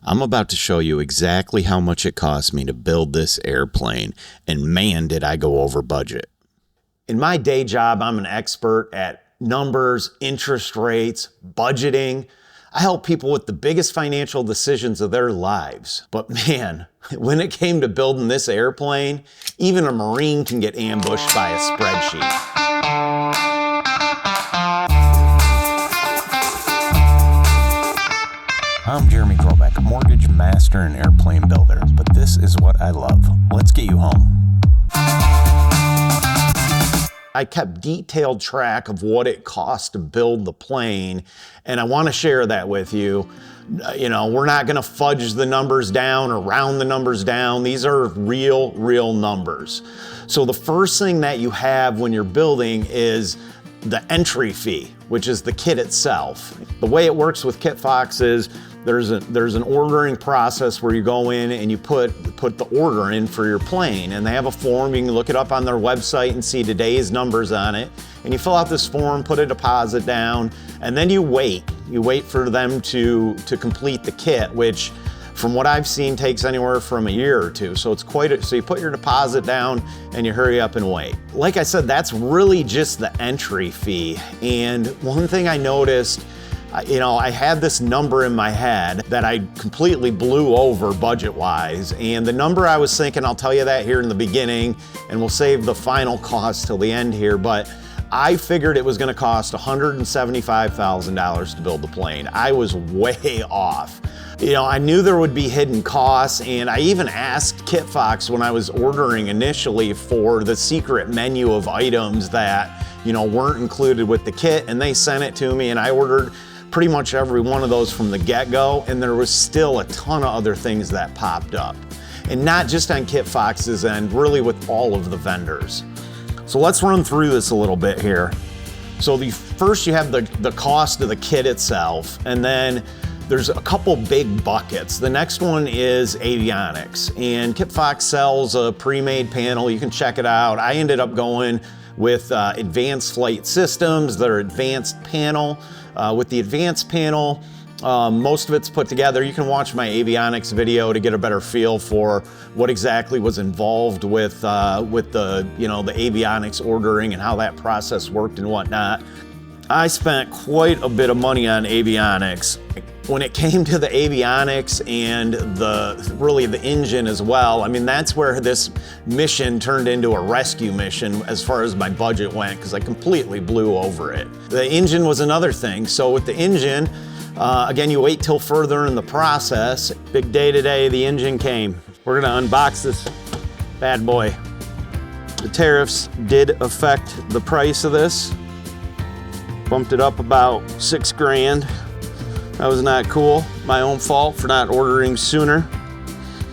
I'm about to show you exactly how much it cost me to build this airplane, and man, did I go over budget. In my day job, I'm an expert at numbers, interest rates, budgeting. I help people with the biggest financial decisions of their lives. But man, when it came to building this airplane, even a Marine can get ambushed by a spreadsheet. I'm Jeremy Grobeck, a mortgage master and airplane builder, but this is what I love. Let's get you home. I kept detailed track of what it cost to build the plane, and I want to share that with you. You know, we're not going to fudge the numbers down or round the numbers down. These are real numbers. So the first thing that you have when you're building is the entry fee, which is the kit itself. The way it works with Kitfox is there's an ordering process where you go in and you put the order in for your plane, and they have a form. You can look it up on their website and see today's numbers on it. And you fill out this form, put a deposit down, and then you wait. You wait for them to complete the kit, which from what I've seen takes anywhere from a year or two. So it's so you put your deposit down and you hurry up and wait. Like I said, that's really just the entry fee. And one thing I noticed, you know, I had this number in my head that I completely blew over budget-wise. And the number I was thinking, I'll tell you that here in the beginning, and we'll save the final cost till the end here, but I figured it was gonna cost $175,000 to build the plane. I was way off. You know, I knew there would be hidden costs, and I even asked Kitfox when I was ordering initially for the secret menu of items that, you know, weren't included with the kit, and they sent it to me, and I ordered pretty much every one of those from the get-go, and there was still a ton of other things that popped up. And not just on Kitfox's end, really with all of the vendors. So let's run through this a little bit here. So first you have the cost of the kit itself, and then there's a couple big buckets. The next one is Avionics, and Kitfox sells a pre-made panel. You can check it out. I ended up going with Advanced Flight Systems, their advanced panel. With the advanced panel, most of it's put together. You can watch my Avionics video to get a better feel for what exactly was involved with the, you know, the Avionics ordering and how that process worked and whatnot. I spent quite a bit of money on Avionics. When it came to the avionics and really the engine as well, I mean, that's where this mission turned into a rescue mission as far as my budget went, because I completely blew over it. The engine was another thing. So with the engine, again, you wait till further in the process. Big day today, the engine came. We're gonna unbox this bad boy. The tariffs did affect the price of this. Bumped it up about 6 grand. That was not cool. My own fault for not ordering sooner.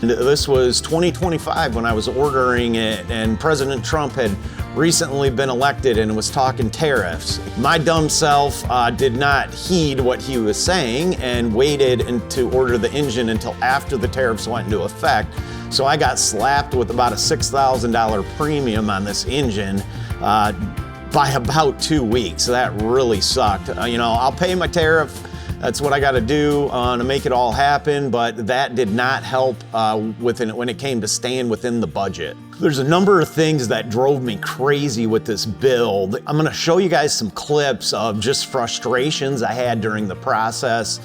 And this was 2025 when I was ordering it, and President Trump had recently been elected and was talking tariffs. My dumb self did not heed what he was saying and waited to order the engine until after the tariffs went into effect. So I got slapped with about a $6,000 premium on this engine by about 2 weeks. That really sucked. You know, I'll pay my tariff. That's what I got to do to make it all happen, but that did not help when it came to staying within the budget. There's a number of things that drove me crazy with this build. I'm going to show you guys some clips of just frustrations I had during the process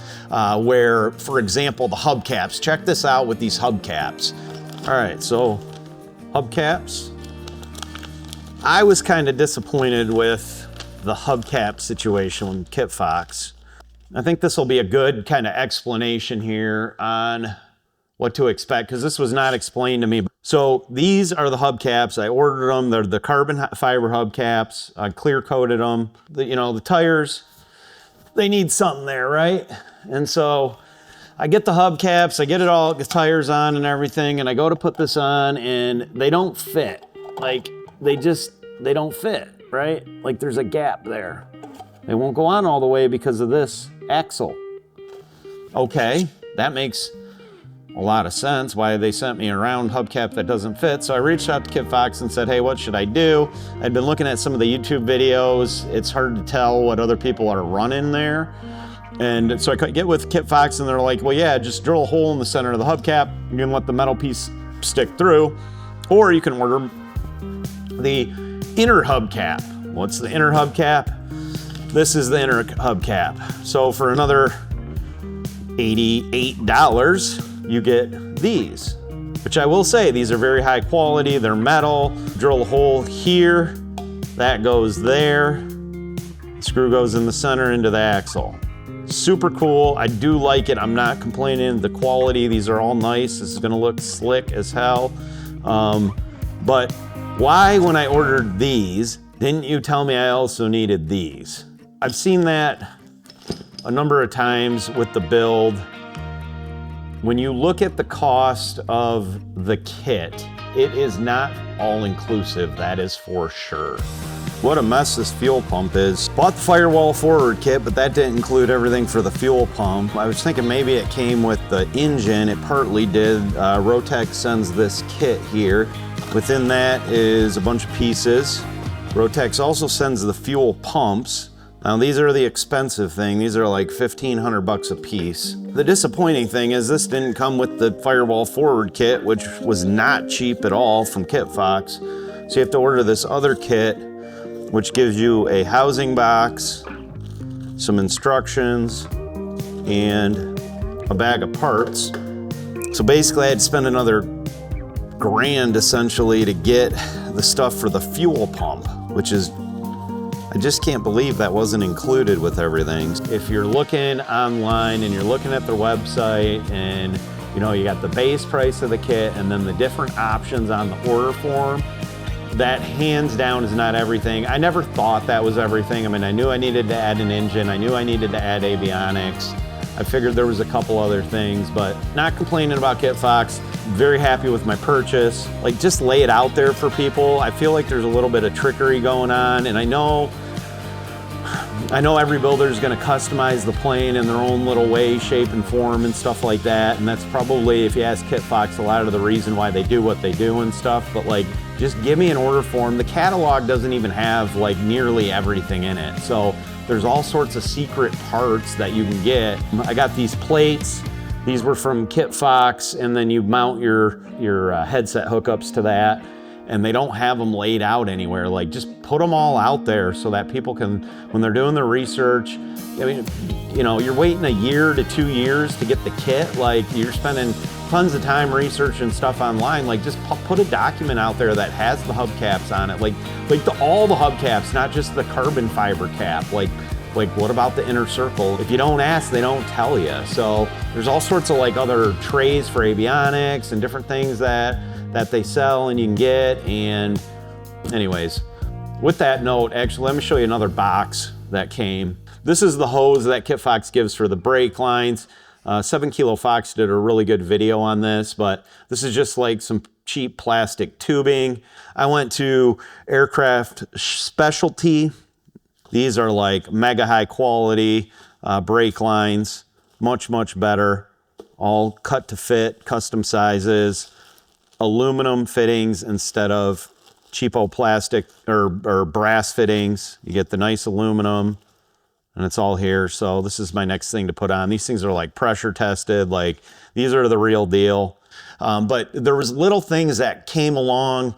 where, for example, the hubcaps. Check this out with these hubcaps. All right, so hubcaps. I was kind of disappointed with the hubcap situation with Kitfox. I think this will be a good kind of explanation here on what to expect, because this was not explained to me. So these are the hubcaps. I ordered them. They're the carbon fiber hubcaps. I clear coated them. You know, the tires, they need something there, right? And so I get the hubcaps, I get it all, the tires on and everything, and I go to put this on and they don't fit. Like, they don't fit, right? Like, there's a gap there. They won't go on all the way because of this axle. Okay, that makes a lot of sense why they sent me a round hubcap that doesn't fit. So I reached out to Kitfox and said, hey, what should I do? I'd been looking at some of the YouTube videos. It's hard to tell what other people are running there. And so I get with Kitfox and they're like, well, yeah, just drill a hole in the center of the hubcap. You can let the metal piece stick through, or you can order the inner hubcap. What's the inner hubcap? This is the inner hubcap. So for another $88, you get these, which I will say, these are very high quality. They're metal. Drill a hole here, that goes there. The screw goes in the center into the axle. Super cool. I do like it. I'm not complaining. The quality, these are all nice. This is gonna look slick as hell. But why, when I ordered these, didn't you tell me I also needed these? I've seen that a number of times with the build. When you look at the cost of the kit, it is not all inclusive, that is for sure. What a mess this fuel pump is. Bought the firewall forward kit, but that didn't include everything for the fuel pump. I was thinking maybe it came with the engine. It partly did. Rotax sends this kit here. Within that is a bunch of pieces. Rotax also sends the fuel pumps. Now these are the expensive thing. These are like 1,500 bucks a piece. The disappointing thing is this didn't come with the firewall forward kit, which was not cheap at all from Kitfox. So you have to order this other kit, which gives you a housing box, some instructions, and a bag of parts. So basically I had to spend another grand essentially to get the stuff for the fuel pump, which is, I just can't believe that wasn't included with everything. If you're looking online and you're looking at their website and you know, you got the base price of the kit and then the different options on the order form, that hands down is not everything. I never thought that was everything. I mean, I knew I needed to add an engine. I knew I needed to add avionics. I figured there was a couple other things, but not complaining about Kitfox. Very happy with my purchase. Like, just lay it out there for people. I feel like there's a little bit of trickery going on, and I know every builder is going to customize the plane in their own little way, shape, and form and stuff like that. And that's probably, if you ask Kitfox, a lot of the reason why they do what they do and stuff. But like, just give me an order form. The catalog doesn't even have like nearly everything in it. So there's all sorts of secret parts that you can get. I got these plates. These were from Kitfox, and then you mount your headset hookups to that. And they don't have them laid out anywhere. Like, just put them all out there so that people can, when they're doing their research, I mean, you know, you're waiting a year to 2 years to get the kit. Like, you're spending tons of time researching stuff online. Like, just put a document out there that has the hubcaps on it. Like all the hubcaps, not just the carbon fiber cap. Like what about the inner circle? If you don't ask, they don't tell you. So there's all sorts of like other trays for avionics and different things that they sell and you can get. And anyways, with that note, actually, let me show you another box that came. This is the hose that Kitfox gives for the brake lines. 7 Kilo Fox did a really good video on this, but this is just like some cheap plastic tubing. I went to Aircraft Specialty. These are like mega high quality brake lines, much better, all cut to fit, custom sizes, aluminum fittings instead of cheapo plastic or brass fittings. You get the nice aluminum, and it's all here. So this is my next thing to put on. These things are like pressure tested, like these are the real deal. But there was little things that came along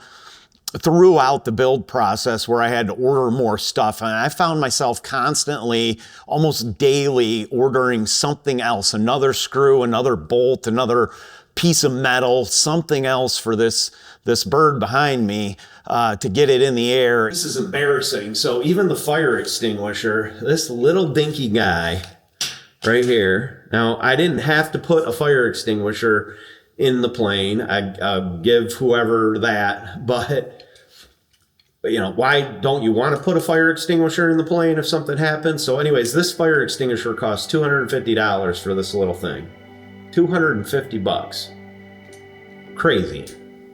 throughout the build process where I had to order more stuff. And I found myself constantly, almost daily, ordering something else, another screw, another bolt, another piece of metal, something else for this bird behind me to get it in the air. This is embarrassing. So even the fire extinguisher, this little dinky guy right here. Now, I didn't have to put a fire extinguisher in the plane. I give whoever that, but you know, why don't you want to put a fire extinguisher in the plane if something happens? So anyways, this fire extinguisher costs $250 for this little thing. 250 bucks. Crazy.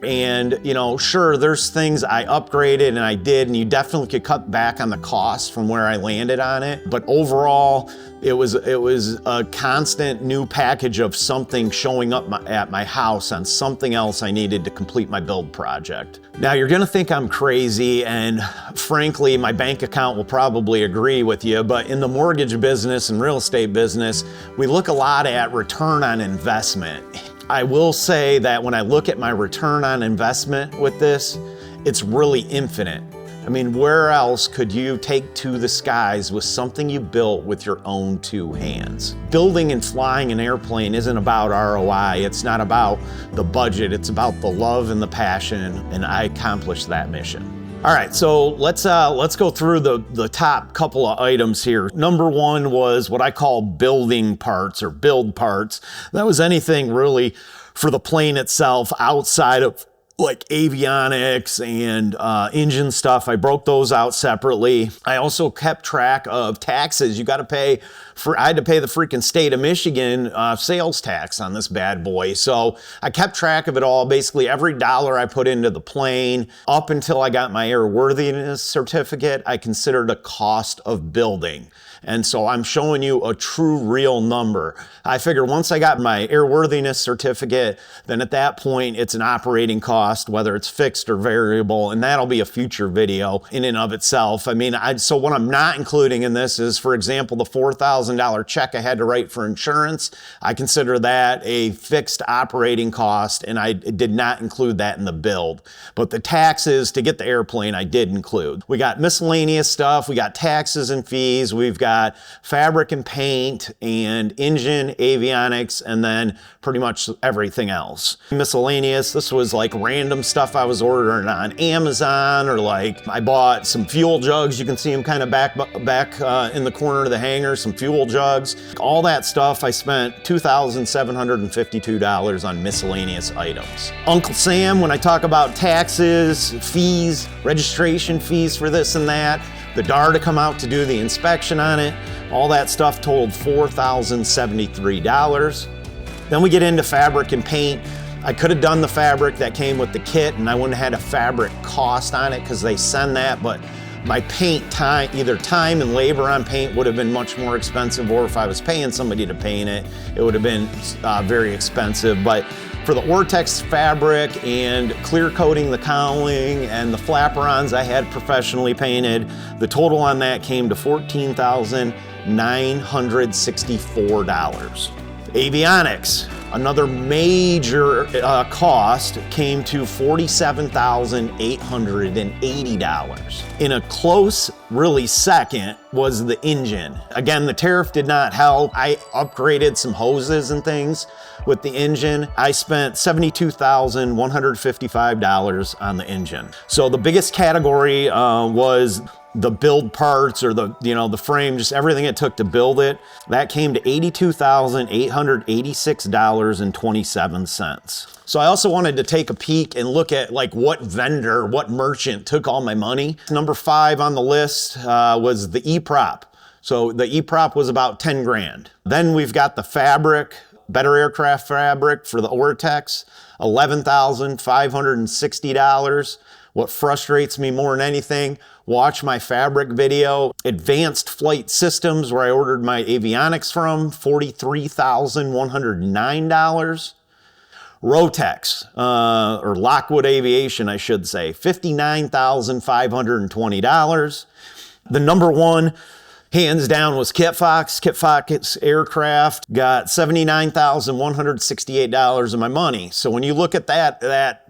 And, you know, sure, there's things I upgraded and I did, and you definitely could cut back on the cost from where I landed on it. But overall, it was a constant new package of something showing up at my house on something else I needed to complete my build project. Now, you're gonna think I'm crazy, and frankly, my bank account will probably agree with you, but in the mortgage business and real estate business, we look a lot at return on investment. I will say that when I look at my return on investment with this, it's really infinite. I mean, where else could you take to the skies with something you built with your own two hands? Building and flying an airplane isn't about ROI. It's not about the budget. It's about the love and the passion, and I accomplished that mission. All right, so let's go through the top couple of items here. Number one was what I call building parts or build parts. That was anything really for the plane itself outside of like avionics and engine stuff. I broke those out separately. I also kept track of taxes. You got to pay I had to pay the freaking state of Michigan sales tax on this bad boy. So I kept track of it all. Basically every dollar I put into the plane up until I got my airworthiness certificate, I considered a cost of building. And so I'm showing you a true real number. I figure once I got my airworthiness certificate, then at that point it's an operating cost, whether it's fixed or variable, and that'll be a future video in and of itself. I mean, so what I'm not including in this is, for example, the $4,000 check I had to write for insurance. I consider that a fixed operating cost, and I did not include that in the build. But the taxes to get the airplane, I did include. We got miscellaneous stuff, we got taxes and fees, we've got fabric and paint and engine, avionics, and then pretty much everything else. Miscellaneous, this was like random stuff I was ordering on Amazon, or like I bought some fuel jugs. You can see them kind of back in the corner of the hangar, some fuel jugs. All that stuff, I spent $2,752 on miscellaneous items. Uncle Sam, when I talk about taxes, fees, registration fees for this and that, the DAR to come out to do the inspection on it, all that stuff totaled $4,073. Then we get into fabric and paint. I could have done the fabric that came with the kit, and I wouldn't have had a fabric cost on it because they send that, but my paint time, either time and labor on paint would have been much more expensive, or if I was paying somebody to paint it, it would have been very expensive. But for the Oratex fabric and clear coating the cowling and the flaperons I had professionally painted, the total on that came to $14,964. Avionics, another major cost, came to $47,880. In a close, really second, was the engine. Again, the tariff did not help. I upgraded some hoses and things with the engine. I spent $72,155 on the engine. So the biggest category was the build parts, or the frame, just everything it took to build it. That came to $82,886.27. So I also wanted to take a peek and look at like what vendor, what merchant took all my money. Number 5 on the list was the E-prop. So the E-prop was about 10 grand. Then we've got the fabric, Better Aircraft fabric for the Oratex, $11,560. What frustrates me more than anything, watch my fabric video. Advanced Flight Systems, where I ordered my avionics from, $43,109. Rotax, or Lockwood Aviation, I should say, $59,520. The number one, hands down, was Kitfox. Kitfox Aircraft got $79,168 of my money. So when you look at that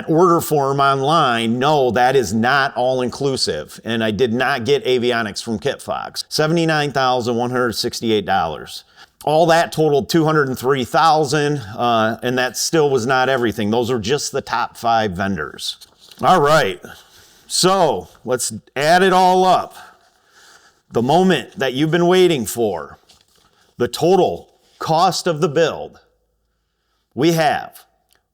order form online, no, that is not all inclusive. And I did not get avionics from Kitfox. $79,168. All that totaled $203,000, and that still was not everything. Those are just the top 5 vendors. All right, so let's add it all up. The moment that you've been waiting for, the total cost of the build, we have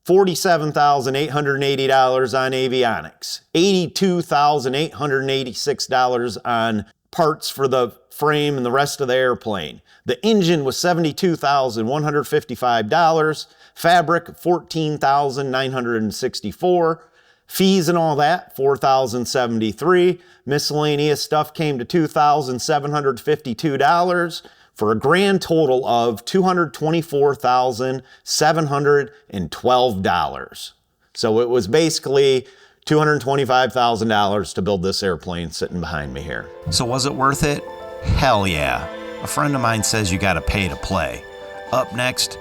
$47,880 on avionics, $82,886 on parts for the frame, and the rest of the airplane. The engine was $72,155. Fabric, $14,964. Fees and all that, $4,073. Miscellaneous stuff came to $2,752 for a grand total of $224,712. So it was basically $225,000 to build this airplane sitting behind me here. So was it worth it? Hell yeah. A friend of mine says you gotta pay to play. Up next,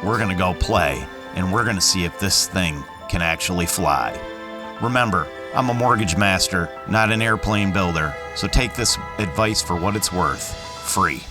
we're gonna go play, and we're gonna see if this thing can actually fly. Remember, I'm a mortgage master, not an airplane builder, so take this advice for what it's worth. Free.